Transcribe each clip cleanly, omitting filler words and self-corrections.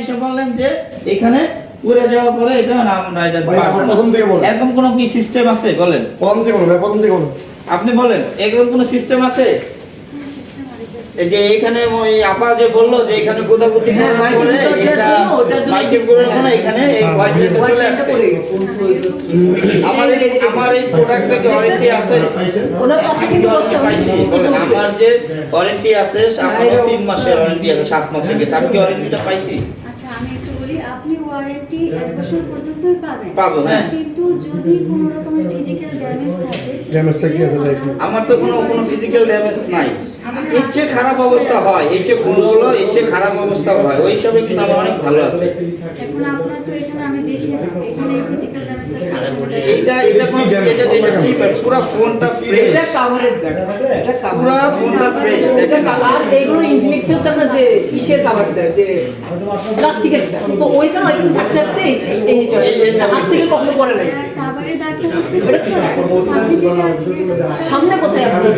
এসে বললেন যে এখানে উড়ে যাওয়ার পরে এটা না আমরা এটা ভাই আমার প্রথম থেকে বলেন এরকম কোনো কি সিস্টেম আছে বলেন প্রথম থেকে বলেন আপনি বলেন এরকম কোনো সিস্টেম আছে এই যে এখানে ওই আপা যে বললো যে এখানে গোদাগুদি করার পরে এটা মাইকে করে না এখানে এই হোয়াইট লাইটটা চলে আসছে আমার এই প্রোডাক্টে কি ওয়ারেন্টি আছে ওনার পাশে কিন্তু বক্স পাইছি বলেন আমার যে ওয়ারেন্টি আছে আপনার 3 মাসের ওয়ারেন্টি আছে 7 মাসের গেছে আমি কি ওয়ারেন্টিটা পাইছি আচ্ছা আমি একটু বলি আপনি ওয়ারেন্টি 1 বছর পর্যন্তই পাবেন পাবো হ্যাঁ কিন্তু যদি কোনো রকমের ফিজিক্যাল ড্যামেজ থাকে ড্যামেজ থেকে আছে দেখি আমার তো কোনো ফিজিক্যাল ড্যামেজ নাই এর চেয়ে খারাপ অবস্থা হয় এই যে ফোনগুলো এর চেয়ে খারাপ অবস্থা হয় ওই হিসাবে কিন্তু আমার অনেক ভালো আছে এখন আপনার তো এখানে আমি দেখি এখানে ফিজিক্যাল ড্যামেজ আছে এটা কোন এটা কি পুরো ফোনটা ফ্রেশ এটা কভারের দেখ এটা পুরো ফোনটা ফ্রেশ এটা আর এইগুলো ইনফিনিক্স হচ্ছে আপনার যে ইসের কভার দেয় যে প্লাস্টিকের তো ওইখানে ওইখানে থাকতে থাকতে এইটা হাত থেকে কখনো পড়ে নাই কভারে দাগটা হচ্ছে সামনে যেটা আছে সামনে কোথায় আপনি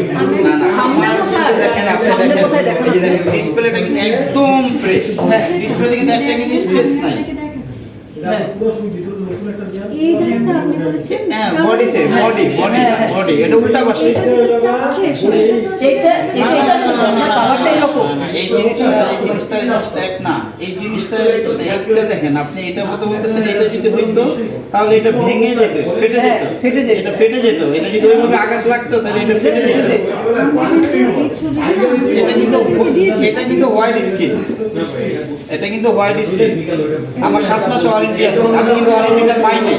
সামনে কোথায় দেখেন আপনি সামনে কোথায় দেখেন এই দেখেন ডিসপ্লেটা কিন্তু একদম ফ্রেশ ডিসপ্লেতে কিন্তু একটা কিছু স্পেস নাই হ্যাঁ এই দাগটা আপনি বলেছেন হ্যাঁ বডি এটা উল্টা পাশে এটা সামনে কভারটা এরকম এই জিনিসটা এক না এই জিনিসটা একটা দেখেন আপনি এটা মতো বলতেছেন এটা যদি হইতো তাহলে এটা ভেঙে যেত ফেটে যেত এটা ফেটে যেত এটা যদি ওইভাবে আঘাত লাগতো তাহলে এটা ফেটে যেত এটা কিন্তু হোয়াইট স্কিন এটা কিন্তু হোয়াইট স্কিন আমার 7 মাস ওয়ারেন্টি আছে আমি কিন্তু ওয়ারেন্টিটা পাইনি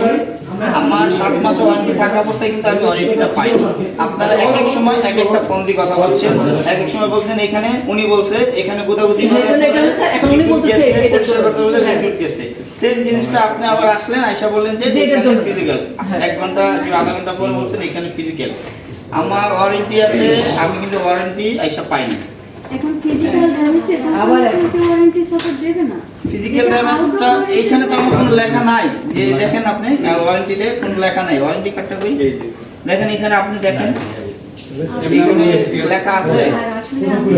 আমার 7 মাস ওয়ারেন্টি থাকা অবস্থায় কিন্তু আমি ওয়ারেন্টিটা পাইনি আপনারা এক এক সময় এক একটা ফোন দিয়ে কথা বলছেন এক এক সময় বলছেন এখানে উনি বলছে এখানে গোদাগুদি এটা হচ্ছে এখন উনি বলতেছে এটা গেছে সেম জিনিসটা আপনি আবার আসলেন আয়শা বললেন যে এটা ফিজিক্যাল 1 ঘন্টা কি আধা ঘন্টা পরে বলছেন এখানে ফিজিক্যাল আমার ওয়ারেন্টি আছে আমি কিন্তু ওয়ারেন্টি আয়শা পাইনি এখন ফিজিক্যাল ড্যামেজে আবার ওয়ারেন্টি সাপোর্ট দেবে না ফিজিক্যাল ড্যামেজটা এইখানে তো আমার কোনো লেখা নাই যে দেখেন আপনি ওয়ারেন্টিতে কোনো লেখা নাই ওয়ারেন্টি কার্ডটা কই দেখেন এখানে আপনি দেখেন এখানে লেখা আছে আর আসলে আপনি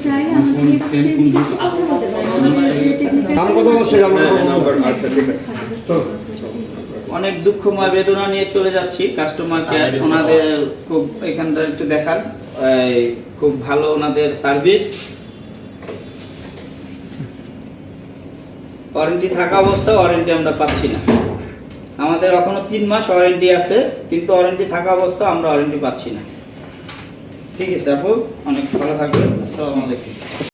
চাইলে আমাদের সেম কথা বলতে পারেন আমার কথা বলছি আমার নাম্বার আচ্ছা ঠিক আছে অনেক দুঃখময় বেদনা নিয়ে চলে যাচ্ছি কাস্টমার কেয়ার ওনাদের খুব এখানটা একটু দেখান খুব ভালো ওনাদের সার্ভিস ওয়ারেন্টি থাকা অবস্থা ওয়ারেন্টি আমরা পাচ্ছি না আমাদের এখনো 3 মাস ওয়ারেন্টি আছে কিন্তু ওয়ারেন্টি থাকা অবস্থা আমরা ওয়ারেন্টি পাচ্ছি না ঠিক আছে আপু অনেক ভালো থাকবেন আসসালামু আলাইকুম